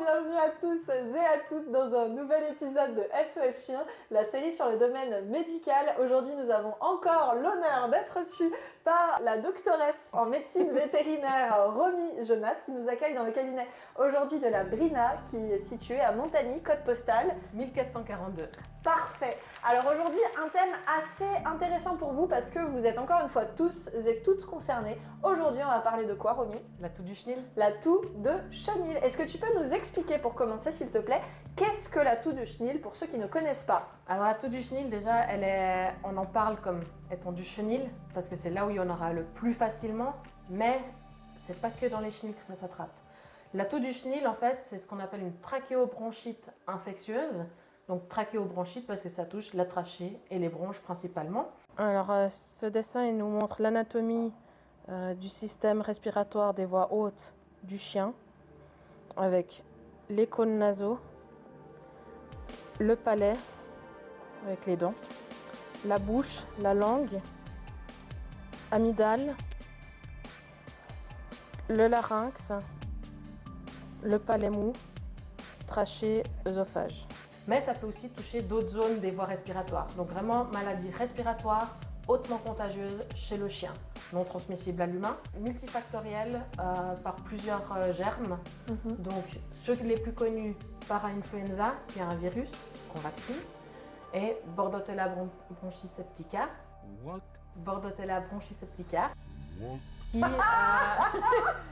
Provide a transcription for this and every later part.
bienvenue à tous et à toutes dans un nouvel épisode de SOS Chien, la série sur le domaine médical. Aujourd'hui, nous avons encore l'honneur d'être reçus par la doctoresse en médecine vétérinaire Romy Jonas qui nous accueille dans le cabinet aujourd'hui de la Brina qui est située à Montagny, code postal 1442. Parfait. Alors aujourd'hui, un thème assez intéressant pour vous parce que vous êtes encore une fois tous et toutes concernés. Aujourd'hui, on va parler de quoi, Romy ? La toux du chenil. La toux de chenil. Est-ce que tu peux nous expliquer pour commencer, s'il te plaît, qu'est-ce que la toux du chenil pour ceux qui ne connaissent pas ? Alors la toux du chenil, déjà, on en parle comme étant du chenil parce que c'est là où il y en aura le plus facilement, mais c'est pas que dans les chenils que ça s'attrape. La toux du chenil, en fait, c'est ce qu'on appelle une trachéobronchite infectieuse. Donc trachéobronchite parce que ça touche la trachée et les bronches principalement. Alors ce dessin il nous montre l'anatomie du système respiratoire des voies hautes du chien avec les cônes nasaux, le palais avec les dents, la bouche, la langue, amygdale, le larynx, le palais mou, trachée, œsophage. Mais ça peut aussi toucher d'autres zones des voies respiratoires. Donc vraiment, maladie respiratoire hautement contagieuse chez le chien. Non transmissible à l'humain, multifactorielle par plusieurs germes. Donc ceux les plus connus, para-influenza, qui est un virus qu'on vaccine, et Bordetella bronchiseptica. What? Bordetella bronchiseptica. What? Qui,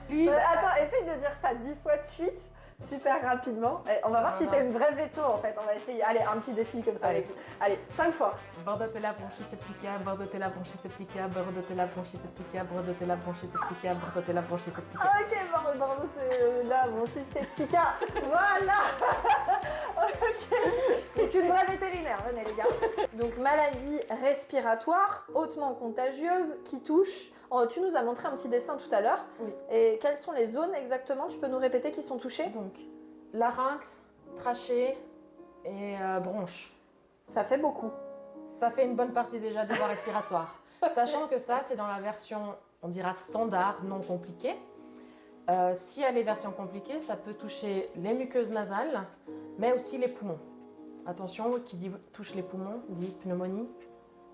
lui, Attends, essaye de dire ça 10 fois de suite, super rapidement. Et on va voir si t'es une vraie veto en fait. On va essayer. Allez, un petit défi comme ça. Allez. Allez, 5 fois. Bordetella bronchiseptica, Bordetella bronchiseptica, Bordetella bronchiseptica, Bordetella bronchiseptica, Bordetella bronchiseptica. Ok, Bordetella bronchiseptica. Voilà. Ok. Donc une vraie vétérinaire, venez les gars. Donc maladie respiratoire hautement contagieuse qui touche. Oh, tu nous as montré un petit dessin tout à l'heure. Oui. Et quelles sont les zones exactement ? Tu peux nous répéter qui sont touchées ? Donc, larynx, trachée et bronche. Ça fait beaucoup. Ça fait une bonne partie déjà des voies respiratoires. Sachant que ça, c'est dans la version, on dira standard, non compliquée. Si elle est version compliquée, ça peut toucher les muqueuses nasales, mais aussi les poumons. Attention, qui dit touche les poumons, dit pneumonie,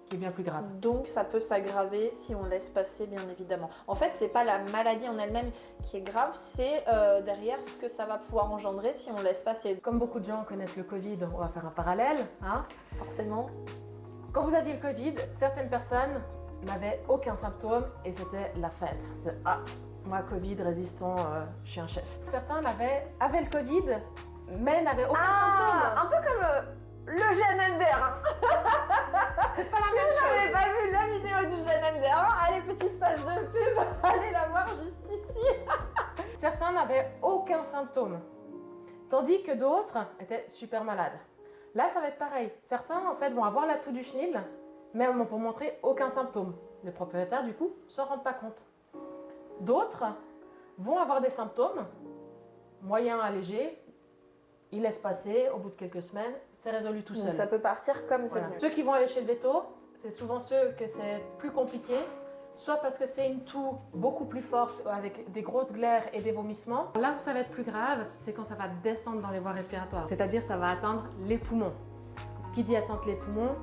qui est bien plus grave. Donc ça peut s'aggraver si on laisse passer, bien évidemment. En fait, c'est pas la maladie en elle-même qui est grave, c'est derrière ce que ça va pouvoir engendrer si on laisse passer. Comme beaucoup de gens connaissent le Covid, on va faire un parallèle, hein. Forcément. Quand vous aviez le Covid, certaines personnes n'avaient aucun symptôme et c'était la fête. C'est, ah, moi Covid résistant, je suis un chef. Certains avaient le Covid, mais n'avaient aucun symptôme. Un peu comme le GNMDR. Hein. C'est pas la Si même vous chose. n'avez pas vu la vidéo du GNMDR, hein, allez, petite page de pub, allez la voir juste ici. Certains n'avaient aucun symptôme, tandis que d'autres étaient super malades. Là, ça va être pareil. Certains, en fait, vont avoir la toux du chenil, mais vont montrer aucun symptôme. Les propriétaires, du coup, ne s'en rendent pas compte. D'autres vont avoir des symptômes, moyens à légers, ils laissent passer, au bout de quelques semaines, c'est résolu tout seul. Donc ça peut partir comme c'est Voilà. venu. Ceux qui vont aller chez le véto, c'est souvent ceux que c'est plus compliqué, soit parce que c'est une toux beaucoup plus forte avec des grosses glaires et des vomissements. Là où ça va être plus grave, c'est quand ça va descendre dans les voies respiratoires, c'est-à-dire ça va atteindre les poumons. Qui dit atteindre les poumons,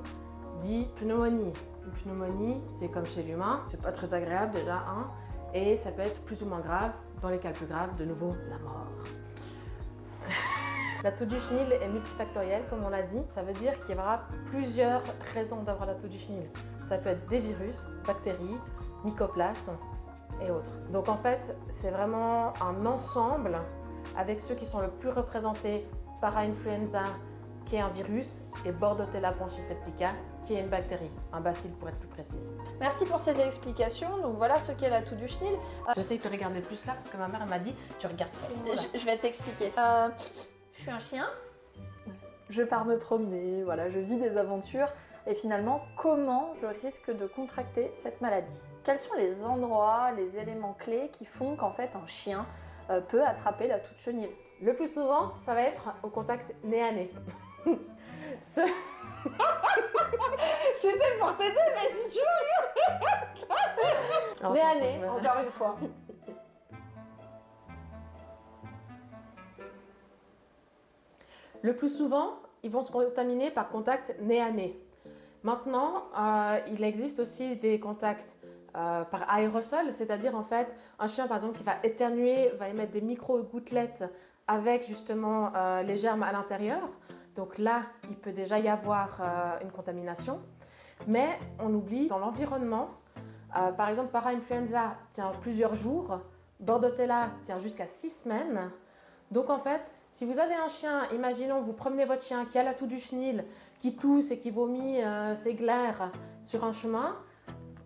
dit pneumonie. Une pneumonie, c'est comme chez l'humain, c'est pas très agréable déjà, hein, et ça peut être plus ou moins grave, dans les cas les plus graves, de nouveau, la mort. La toux du chenil est multifactorielle, comme on l'a dit. Ça veut dire qu'il y aura plusieurs raisons d'avoir la toux du chenil. Ça peut être des virus, bactéries, mycoplasmes et autres. Donc en fait, c'est vraiment un ensemble avec ceux qui sont le plus représentés, para-influenza, qui est un virus, et Bordetella bronchiseptica, qui est une bactérie, un bacille pour être plus précise. Merci pour ces explications. Donc voilà ce qu'est la toux du chenil. J'essaie de te regarder plus là parce que ma mère elle m'a dit tu regardes trop là. Je vais t'expliquer. Je suis un chien. Je pars me promener, voilà, je vis des aventures. Et finalement, comment je risque de contracter cette maladie ? Quels sont les endroits, les éléments clés qui font qu'en fait un chien peut attraper la toux de chenil ? Le plus souvent, ça va être au contact nez à nez. C'était pour t'aider, mais si tu veux. Nez à nez, encore une fois. Le plus souvent, ils vont se contaminer par contact nez à nez. Maintenant, il existe aussi des contacts par aérosol, c'est-à-dire en fait, un chien par exemple qui va éternuer, va émettre des micro-gouttelettes avec justement les germes à l'intérieur. Donc là, il peut déjà y avoir une contamination. Mais on oublie dans l'environnement, par exemple, para-influenza tient plusieurs jours, Bordetella tient jusqu'à 6 semaines. Donc en fait, si vous avez un chien, imaginons vous promenez votre chien qui a la toux du chenil, qui tousse et qui vomit ses glaires sur un chemin,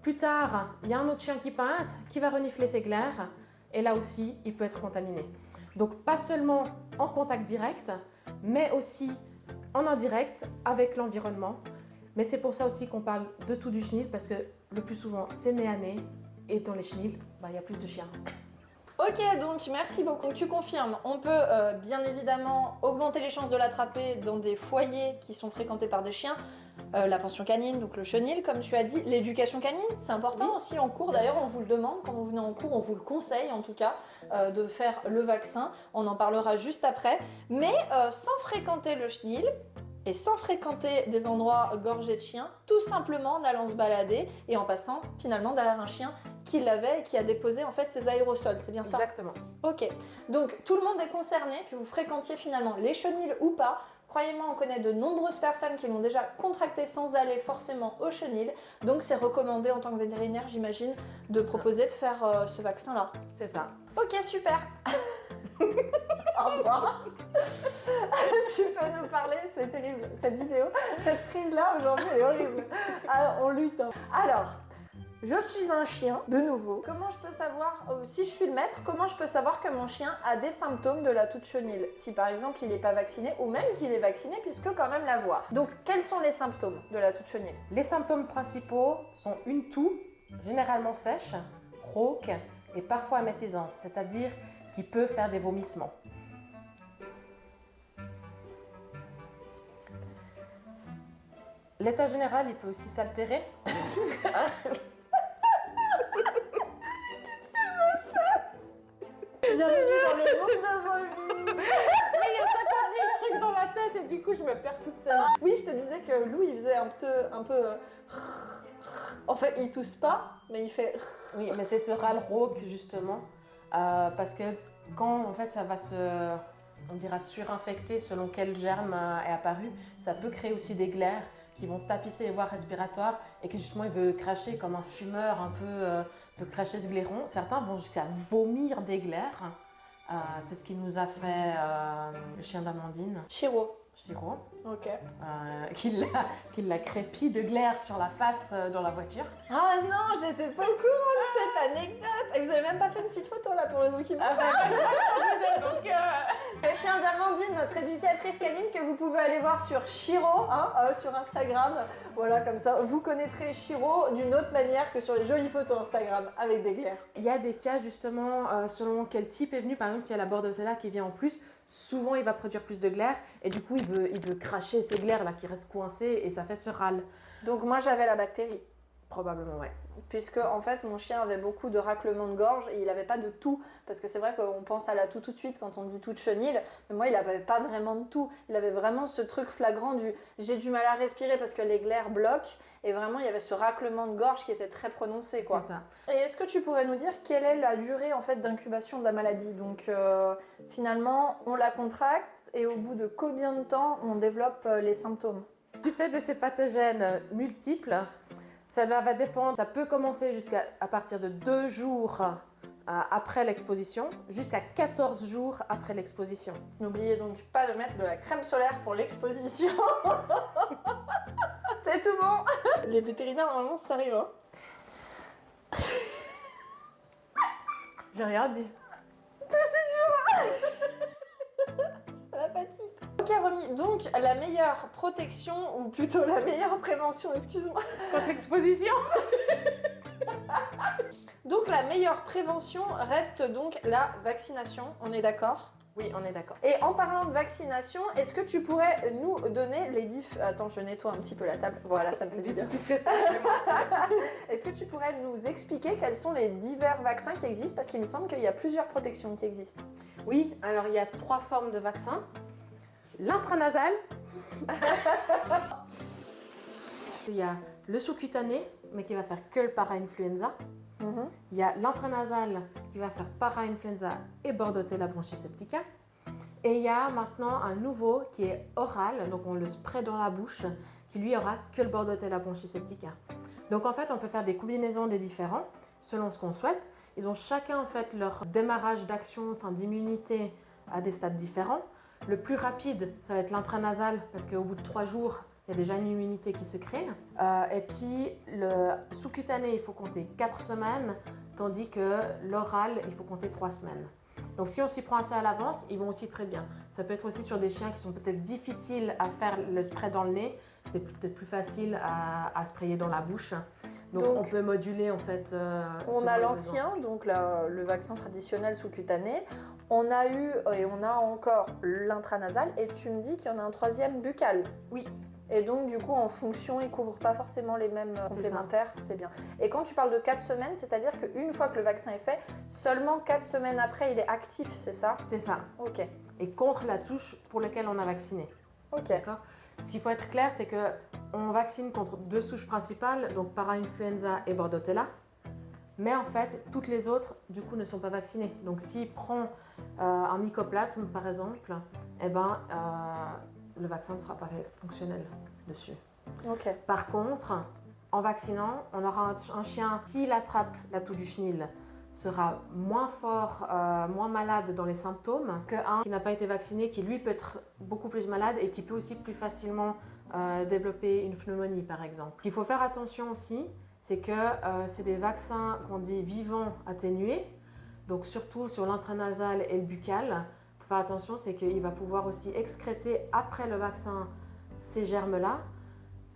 plus tard, il y a un autre chien qui passe, qui va renifler ses glaires, et là aussi, il peut être contaminé. Donc pas seulement en contact direct, mais aussi en indirect avec l'environnement. Mais c'est pour ça aussi qu'on parle de toux du chenil, parce que le plus souvent, c'est nez à nez, et dans les chenils, il y a plus de chiens. Ok, donc merci beaucoup. Tu confirmes, on peut bien évidemment augmenter les chances de l'attraper dans des foyers qui sont fréquentés par des chiens. La pension canine, donc le chenil, comme tu as dit. L'éducation canine, c'est important aussi en cours. D'ailleurs, on vous le demande, quand vous venez en cours, on vous le conseille en tout cas, de faire le vaccin. On en parlera juste après. Mais sans fréquenter le chenil, et sans fréquenter des endroits gorgés de chiens, tout simplement en allant se balader et en passant finalement derrière un chien qui l'avait et qui a déposé en fait ses aérosols, c'est bien ça? Exactement. Ok, donc tout le monde est concerné, que vous fréquentiez finalement les chenils ou pas. Croyez-moi, on connaît de nombreuses personnes qui l'ont déjà contracté sans aller forcément au chenil. Donc c'est recommandé en tant que vétérinaire, j'imagine, de proposer de faire ce vaccin-là. C'est ça. Ok, super. Au revoir. Tu peux nous parler, c'est terrible, cette vidéo, cette prise-là aujourd'hui est horrible. Alors, on lutte. Alors, je suis un chien, de nouveau. Comment je peux savoir, si je suis le maître, comment je peux savoir que mon chien a des symptômes de la toux de chenil? Si par exemple il n'est pas vacciné, ou même qu'il est vacciné, puisque quand même l'avoir. Donc, quels sont les symptômes de la toux de chenil? Les symptômes principaux sont une toux, généralement sèche, rauque et parfois amétisante, c'est-à-dire qui peut faire des vomissements. L'état général, il peut aussi s'altérer. Bienvenue dans le monde de Vomi. Mais il y a 50 000 trucs dans ma tête et du coup, je me perds toute seule. Oui, je te disais que Lou, il faisait un peu... En fait, il tousse pas, mais il fait... Oui, mais c'est ce râle rauque, justement, parce que quand, en fait, ça va on dira surinfecter selon quel germe est apparu, ça peut créer aussi des glaires qui vont tapisser les voies respiratoires et que justement il veut cracher comme un fumeur un peu, veut cracher ce glairon. Certains vont jusqu'à vomir des glaires. C'est ce qui nous a fait le chien d'Amandine. Chiro. Chiro. Ok. Qui l'a crépi de glaire sur la face dans la voiture. Ah non, j'étais pas au courant de cette anecdote. Et vous avez même pas fait une petite photo là pour le documentaire. Le chien d'Amandine, notre éducatrice canine, que vous pouvez aller voir sur Chiro, sur Instagram. Voilà, comme ça, vous connaîtrez Chiro d'une autre manière que sur les jolies photos Instagram avec des glaires. Il y a des cas justement, selon quel type est venu. Par exemple, s'il y a la Bordetella qui vient en plus, souvent il va produire plus de glaire et du coup il veut cracher ces glaires là qui restent coincées et ça fait ce râle. Donc moi j'avais la bactérie. Probablement, ouais. Puisque en fait mon chien avait beaucoup de raclements de gorge et il n'avait pas de toux. Parce que c'est vrai qu'on pense à la toux tout de suite quand on dit toux de chenil, mais moi il n'avait pas vraiment de toux. Il avait vraiment ce truc flagrant du j'ai du mal à respirer parce que les glaires bloquent et vraiment il y avait ce raclement de gorge qui était très prononcé, quoi. C'est ça. Et est-ce que tu pourrais nous dire quelle est la durée en fait d'incubation de la maladie? Donc finalement on la contracte et au bout de combien de temps on développe les symptômes? Du fait de ces pathogènes multiples, ça va dépendre. Ça peut commencer à partir de 2 jours après l'exposition, jusqu'à 14 jours après l'exposition. N'oubliez donc pas de mettre de la crème solaire pour l'exposition. C'est tout bon. Les vétérinaires, normalement, ça arrive. Hein. J'ai rien dit. C'est la fatigue. Ok, Romy, donc la meilleure protection, ou plutôt la meilleure prévention, excuse-moi. Contre l'exposition. Donc la meilleure prévention reste donc la vaccination, on est d'accord? Oui, on est d'accord. Et en parlant de vaccination, est-ce que tu pourrais nous donner les Attends, je nettoie un petit peu la table. Voilà, ça me fait du bien. Est-ce que tu pourrais nous expliquer quels sont les divers vaccins qui existent? Parce qu'il me semble qu'il y a plusieurs protections qui existent. Oui, alors il y a 3 formes de vaccins. l'intranasal. Il y a le sous-cutané, mais qui va faire que le para-influenza. Il y a l'intranasal qui va faire para-influenza et Bordetella bronchiseptica. Et il y a maintenant un nouveau qui est oral, donc on le spray dans la bouche, qui lui aura que le Bordetella bronchiseptica. Donc en fait, on peut faire des combinaisons des différents selon ce qu'on souhaite. Ils ont chacun en fait leur démarrage d'action, enfin d'immunité à des stades différents. Le plus rapide, ça va être l'intranasal parce qu'au bout de 3 jours, il y a déjà une immunité qui se crée. Et puis le sous-cutané, il faut compter 4 semaines, tandis que l'oral, il faut compter 3 semaines. Donc si on s'y prend assez à l'avance, ils vont aussi très bien. Ça peut être aussi sur des chiens qui sont peut-être difficiles à faire le spray dans le nez. C'est peut-être plus facile à sprayer dans la bouche. Donc on peut moduler en fait. On a l'ancien, donc le vaccin traditionnel sous-cutané. On a eu et on a encore l'intranasal. Et tu me dis qu'il y en a un troisième buccal. Oui. Et donc, du coup, en fonction, ils ne couvrent pas forcément les mêmes complémentaires, c'est bien. Et quand tu parles de 4 semaines, c'est-à-dire qu'une fois que le vaccin est fait, seulement 4 semaines après, il est actif, c'est ça? C'est ça. Ok. Et contre la souche pour laquelle on a vacciné. Ok. D'accord. Ce qu'il faut être clair, c'est qu'on vaccine contre 2 souches principales, donc para-influenza et Bordetella. Mais en fait, toutes les autres, du coup, ne sont pas vaccinées. Donc, s'il prend un mycoplasme, par exemple, eh ben, le vaccin ne sera pas fonctionnel dessus. Ok. Par contre, en vaccinant, on aura un chien, s'il attrape la toux du chenil, sera moins fort, moins malade dans les symptômes qu'un qui n'a pas été vacciné, qui lui peut être beaucoup plus malade et qui peut aussi plus facilement développer une pneumonie, par exemple. Ce qu'il faut faire attention aussi, c'est que c'est des vaccins qu'on dit vivants atténués, donc surtout sur l'intranasal et le buccal. Faire attention, c'est qu'il va pouvoir aussi excréter après le vaccin ces germes-là,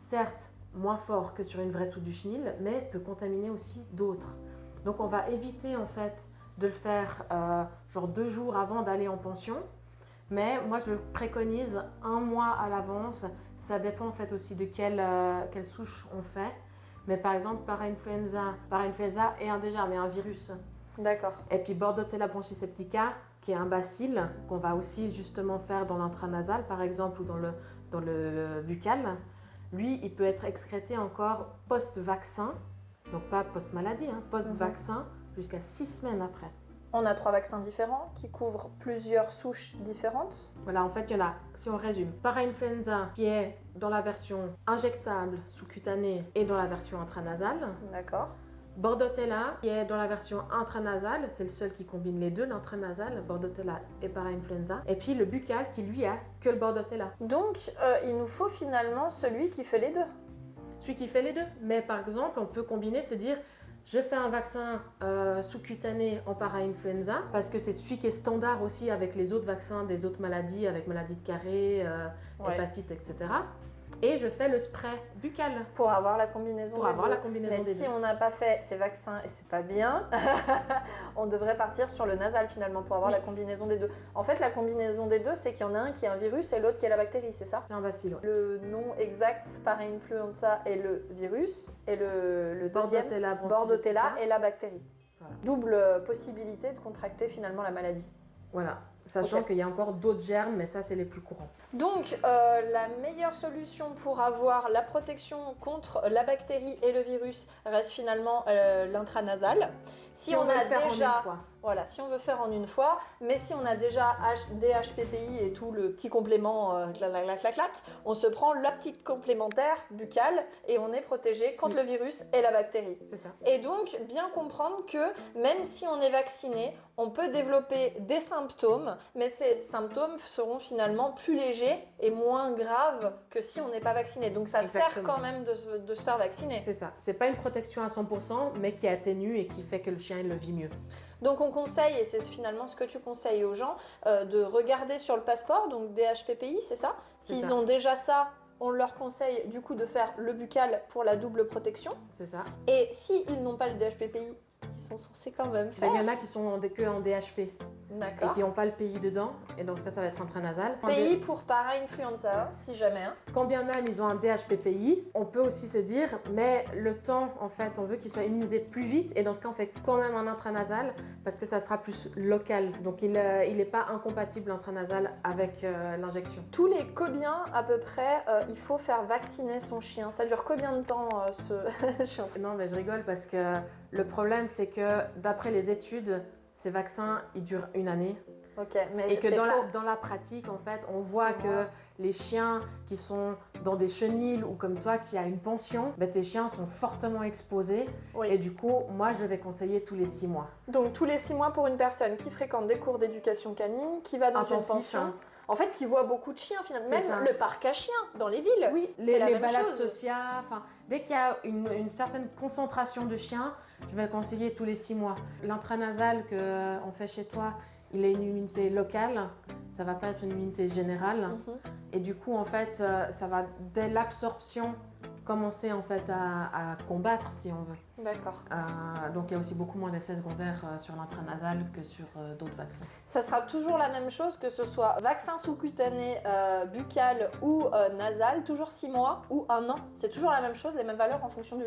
certes moins fort que sur une vraie toux du chenil, mais peut contaminer aussi d'autres. Donc on va éviter en fait de le faire genre 2 jours avant d'aller en pension, mais moi je le préconise 1 mois à l'avance. Ça dépend en fait aussi de quelle souche on fait, mais par exemple para-influenza et un virus. D'accord. Et puis Bordetella bronchiseptica, qui est un bacille qu'on va aussi justement faire dans l'intranasal par exemple ou dans le buccal. Lui, il peut être excrété encore post-vaccin, donc pas post-maladie, post-vaccin jusqu'à 6 semaines après. On a 3 vaccins différents qui couvrent plusieurs souches différentes. Voilà, en fait, il y en a, si on résume, para-influenza qui est dans la version injectable sous-cutanée et dans la version intranasale. D'accord. Bordetella, qui est dans la version intranasale, c'est le seul qui combine les deux, l'intranasal, Bordetella et para-influenza. Et puis le buccal qui lui a que le Bordetella. Donc il nous faut finalement celui qui fait les deux. Celui qui fait les deux. Mais par exemple, on peut combiner, se dire, je fais un vaccin sous-cutané en para-influenza, parce que c'est celui qui est standard aussi avec les autres vaccins des autres maladies, avec maladie de Carré, hépatite, etc. Et je fais le spray buccal. Pour avoir la combinaison des deux. Mais si on n'a pas fait ces vaccins et c'est pas bien, on devrait partir sur le nasal finalement pour avoir la combinaison des deux. En fait, la combinaison des deux, c'est qu'il y en a un qui est un virus et l'autre qui est la bactérie, c'est ça? C'est un bacille. Le nom exact para-influenza est le virus et le deuxième, Bordetella, est la bactérie. Voilà. Double possibilité de contracter finalement la maladie. Voilà. Sachant qu'il y a encore d'autres germes, mais ça, c'est les plus courants. Donc, la meilleure solution pour avoir la protection contre la bactérie et le virus reste finalement l'intranasal. Si on a déjà, voilà, si on veut faire en une fois, mais si on a déjà des HPPI et tout le petit complément, clac, on se prend la petite complémentaire buccale et on est protégé contre le virus et la bactérie. C'est ça. Et donc, bien comprendre que même si on est vacciné, on peut développer des symptômes, mais ces symptômes seront finalement plus légers et moins graves que si on n'est pas vacciné. Donc ça sert quand même de se faire vacciner. C'est ça. C'est pas une protection à 100%, mais qui atténue et qui fait que le chien il le vit mieux. Donc on conseille, et c'est finalement ce que tu conseilles aux gens, de regarder sur le passeport, donc des HPPI, c'est ça? S'ils ont déjà ça, on leur conseille du coup de faire le buccal pour la double protection. C'est ça. Et s'ils n'ont pas le DHPPI, ils sont censés quand même faire. Il y en a qui sont que en DHP. et D'accord. qui n'ont pas le pays dedans. Et dans ce cas, ça va être intranasal. Pays pour para-influenza, si jamais. Hein. Quand bien même ils ont un DHPPI, on peut aussi se dire, mais le temps, en fait, on veut qu'ils soient immunisés plus vite. Et dans ce cas, on fait quand même un intranasal parce que ça sera plus local. Donc, il n'est pas incompatible l'intranasal avec l'injection. Tous les combien à peu près il faut faire vacciner son chien? Ça dure combien de temps ce chien? Non, mais je rigole parce que le problème, c'est que d'après les études, ces vaccins, ils durent 1 année. Ok, mais Et que c'est dans faux. dans la pratique, en fait, on voit 6 que mois. les chiens qui sont dans des chenils ou comme toi qui a une pension, ben, tes chiens sont fortement exposés. Oui. Et du coup, moi, je vais conseiller tous les 6 mois. Donc tous les 6 mois pour une personne qui fréquente des cours d'éducation canine, qui va dans une Intensif, pension, hein. en fait qui voit beaucoup de chiens finalement, C'est même ça. le parc à chiens dans les villes. Oui, c'est la les même balades chose. sociales, enfin, dès qu'il y a une certaine concentration de chiens, je vais le conseiller tous les 6 mois. L'intranasal qu'on fait chez toi, il est une immunité locale, ça va pas être une immunité générale. Mhm. Et du coup, en fait, ça va, dès l'absorption, commencer en fait à combattre, si on veut. D'accord. Donc, il y a aussi beaucoup moins d'effets secondaires sur l'intranasal que sur d'autres vaccins. Ça sera toujours la même chose que ce soit vaccin sous-cutané, buccal ou nasal, toujours 6 mois ou 1 an. C'est toujours la même chose, les mêmes valeurs en fonction du...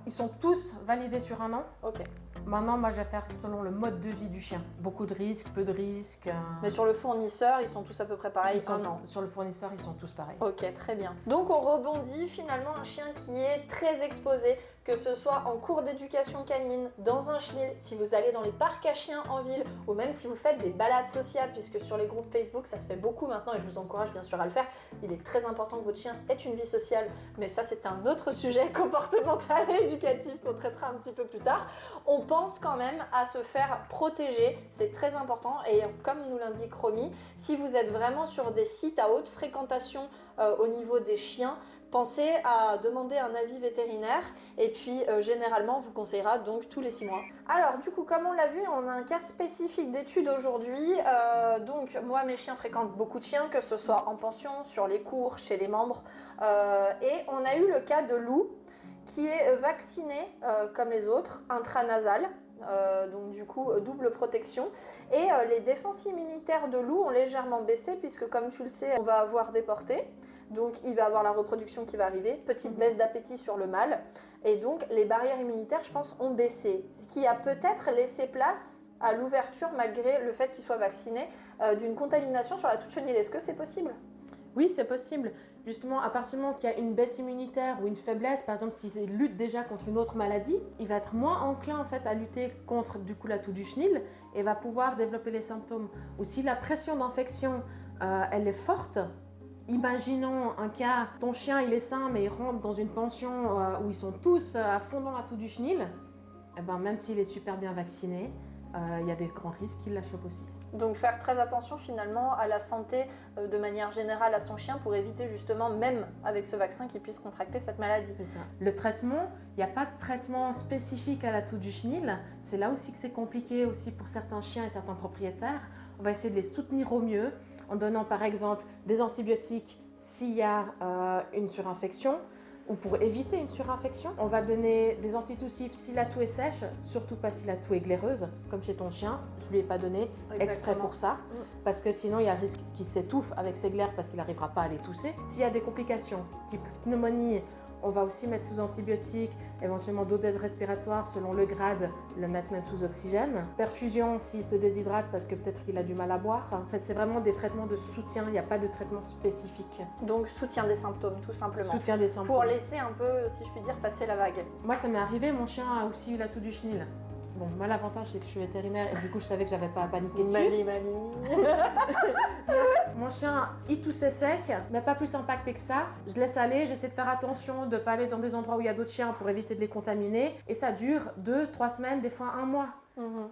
Ils sont tous validés sur 1 an. Ok. Maintenant, moi, je vais faire selon le mode de vie du chien. Beaucoup de risques, peu de risques. Mais sur le fournisseur, ils sont tous à peu près pareils, Ils sont- 1 an. Sur le fournisseur, ils sont tous pareils. Ok, très bien. Donc on rebondit finalement un chien qui est très exposé, que ce soit en cours d'éducation canine, dans un chenil, si vous allez dans les parcs à chiens en ville, ou même si vous faites des balades sociales, puisque sur les groupes Facebook, ça se fait beaucoup maintenant, et je vous encourage bien sûr à le faire. Il est très important que votre chien ait une vie sociale, mais ça c'est un autre sujet comportemental et éducatif qu'on traitera un petit peu plus tard. On pense quand même à se faire protéger, c'est très important, et comme nous l'indique Romy, si vous êtes vraiment sur des sites à haute fréquentation au niveau des chiens, pensez à demander un avis vétérinaire et puis généralement on vous conseillera donc tous les 6 mois. Alors du coup comme on l'a vu on a un cas spécifique d'étude aujourd'hui, donc moi mes chiens fréquentent beaucoup de chiens que ce soit en pension, sur les cours, chez les membres et on a eu le cas de Lou qui est vacciné comme les autres, intranasal. Donc du coup double protection et les défenses immunitaires de Lou ont légèrement baissé puisque comme tu le sais on va avoir des portées, donc il va avoir la reproduction qui va arriver, petite baisse d'appétit sur le mâle et donc les barrières immunitaires je pense ont baissé, ce qui a peut-être laissé place à l'ouverture malgré le fait qu'il soit vacciné d'une contamination sur la toute chenille. Est-ce que c'est possible? Oui, c'est possible. Justement, à partir du moment qu'il y a une baisse immunitaire ou une faiblesse, par exemple, s'il lutte déjà contre une autre maladie, il va être moins enclin en fait à lutter contre du coup la toux du chenil et va pouvoir développer les symptômes. Ou si la pression d'infection elle est forte, imaginons un cas, ton chien il est sain mais il rentre dans une pension où ils sont tous à fond dans la toux du chenil, et ben, même s'il est super bien vacciné, il y a des grands risques qu'il la chope aussi. Donc faire très attention finalement à la santé de manière générale à son chien pour éviter justement, même avec ce vaccin, qu'il puisse contracter cette maladie. C'est ça. Le traitement, il n'y a pas de traitement spécifique à la toux du chenil. C'est là aussi que c'est compliqué aussi pour certains chiens et certains propriétaires. On va essayer de les soutenir au mieux en donnant par exemple des antibiotiques s'il y a une surinfection ou pour éviter une surinfection. On va donner des antitoussifs si la toux est sèche, surtout pas si la toux est glaireuse, comme chez ton chien. Je ne lui ai pas donné exprès Exactement. pour ça, parce que sinon il y a le risque qu'il s'étouffe avec ses glaires parce qu'il n'arrivera pas à les tousser. S'il y a des complications, type pneumonie, on va aussi mettre sous antibiotiques, éventuellement d'autres aides respiratoires selon le grade, le mettre même sous oxygène. Perfusion s'il se déshydrate parce que peut-être qu'il a du mal à boire. En fait, c'est vraiment des traitements de soutien, il n'y a pas de traitement spécifique. Donc soutien des symptômes tout simplement. Soutien des symptômes. Pour laisser un peu, si je puis dire, passer la vague. Moi, ça m'est arrivé, mon chien a aussi eu la toux du chenil. Bon, moi, l'avantage, c'est que je suis vétérinaire et du coup, je savais que j'avais pas à paniquer dessus. Mani. Mon chien, il toussait sec, mais pas plus impacté que ça. Je laisse aller, j'essaie de faire attention de ne pas aller dans des endroits où il y a d'autres chiens pour éviter de les contaminer. Et ça dure 2-3 semaines, des fois 1 mois.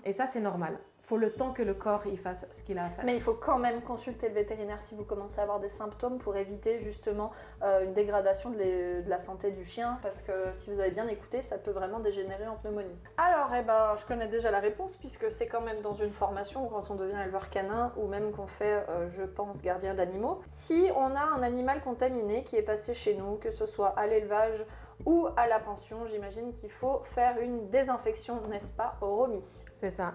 Et ça, c'est normal. Il faut le temps que le corps il fasse ce qu'il a à faire. Mais il faut quand même consulter le vétérinaire si vous commencez à avoir des symptômes pour éviter justement une dégradation de la santé du chien, parce que si vous avez bien écouté, ça peut vraiment dégénérer en pneumonie. Alors, je connais déjà la réponse puisque c'est quand même dans une formation quand on devient éleveur canin ou même qu'on fait, je pense, gardien d'animaux. Si on a un animal contaminé qui est passé chez nous, que ce soit à l'élevage ou à la pension, j'imagine qu'il faut faire une désinfection, n'est-ce pas, Romy? C'est ça.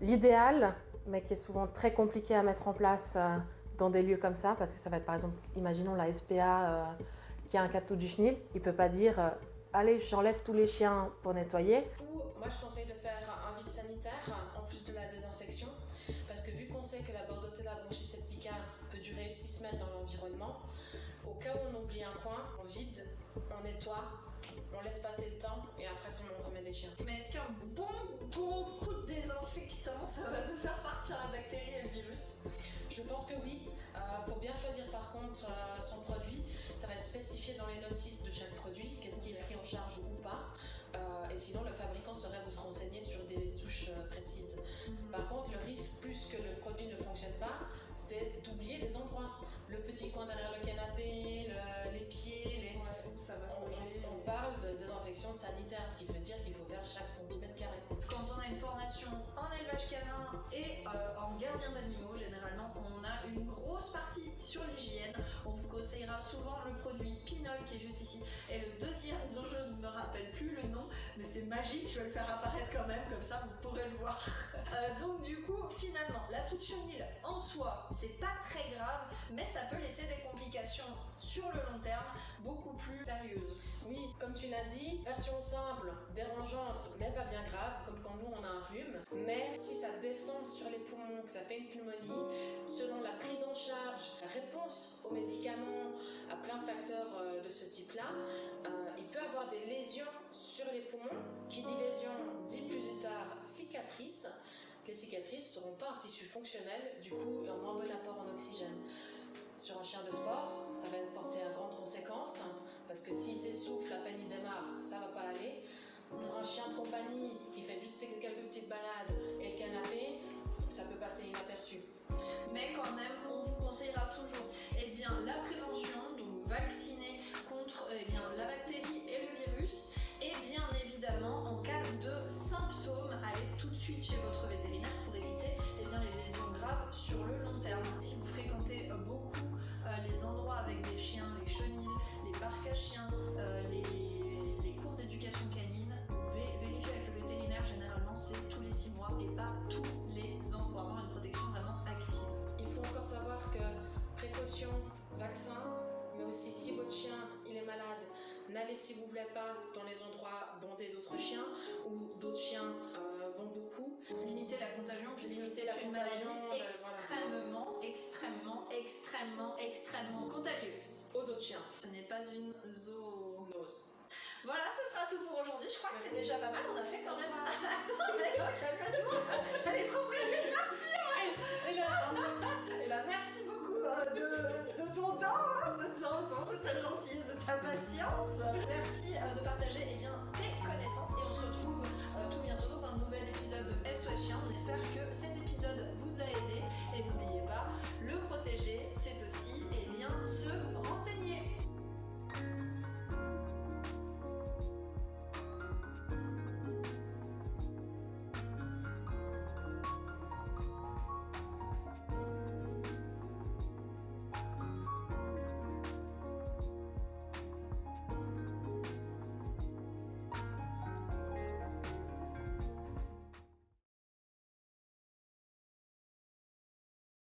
L'idéal, mais qui est souvent très compliqué à mettre en place dans des lieux comme ça, parce que ça va être par exemple, imaginons la SPA qui a un cadeau du chenil, il ne peut pas dire allez, j'enlève tous les chiens pour nettoyer. Du coup, moi je conseille de faire un vide sanitaire en plus de la désinfection, parce que vu qu'on sait que la Bordetella bronchiseptica peut durer 6 semaines dans l'environnement, au cas où on oublie un coin, on vide, on nettoie, on laisse passer le temps et après on remet des chiens. Mais est-ce qu'un bon gros coup de désinfectant, ça va nous faire partir la bactérie et le virus? Je pense que oui. Faut bien choisir par contre son produit. Ça va être spécifié dans les notices de chaque produit, qu'est-ce qui est pris en charge ou pas. Et sinon, le fabricant saurait vous renseigner sur des souches précises. Par contre, le risque, plus que le produit ne fonctionne pas, c'est d'oublier des endroits. Le petit coin derrière le canapé, les pieds, Ouais, ça va se manger. on parle de désinfection sanitaire, ce qui veut dire qu'il faut faire chaque centimètre carré. Quand on a une formation en élevage canin et en gardien d'animaux, généralement, on a une grosse partie sur l'hygiène. On vous conseillera souvent le produit Pinol qui est juste ici. Et le deuxième dont je ne me rappelle plus le nom, mais c'est magique, je vais le faire apparaître quand même, comme ça vous pourrez le voir. Donc du coup, finalement, la toux de chenille en soi, c'est pas très grave, mais ça peut laisser des complications sur le long terme beaucoup plus sérieuses. Oui, comme tu l'as dit, version simple, dérangeante, mais pas bien grave, comme quand nous on a un rhume. Mais si ça descend sur les poumons, que ça fait une pneumonie, selon la prise en charge, la réponse aux médicaments, à plein de facteurs de ce type-là, il peut avoir des lésions sur les poumons. Qui dit lésion dit plus tard cicatrice. Les cicatrices ne seront pas un tissu fonctionnel, du coup un moins bon apport en oxygène. Sur un chien de sport, ça va porter à grandes conséquences, parce que s'il s'essouffle, à peine il démarre, ça va pas aller. Pour un chien de compagnie qui fait juste quelques petites balades et le canapé, ça peut passer inaperçu. Mais quand même, on vous conseillera toujours la prévention, donc vacciner contre la bactérie et le virus, et bien évidemment, en cas de symptômes, allez tout de suite chez votre vétérinaire pour éviter les lésions graves sur le long terme. Si vous fréquentez beaucoup les endroits avec des chiens, les chenils, les parcs à chiens, les cours d'éducation canine, vérifiez avec le vétérinaire, généralement c'est tous les 6 mois et pas tous les ans pour avoir une protection vraiment active. Il faut encore savoir que précaution, vaccin, mais aussi si votre chien il est malade, n'allez s'il vous plaît pas dans les endroits bondés d'autres chiens où d'autres chiens vont beaucoup. Limiter la contagion puisque Limiter c'est la une contagion, maladie extrêmement contagieuse. Aux autres chiens. Ce n'est pas une zoonose. Nose. Voilà, ce sera tout pour aujourd'hui. Je crois que c'est déjà pas mal. On a fait quand même. Attends, mais calme-toi. Elle est trop pressée de partir. C'est l'heure. Et là, merci beaucoup de ton temps, de ta gentillesse, de ta patience. Merci de partager tes connaissances et on se retrouve tout bientôt dans un nouvel épisode de SOS Chien. On espère que cet épisode vous a aidé et n'oubliez pas, le protéger, c'est aussi se renseigner.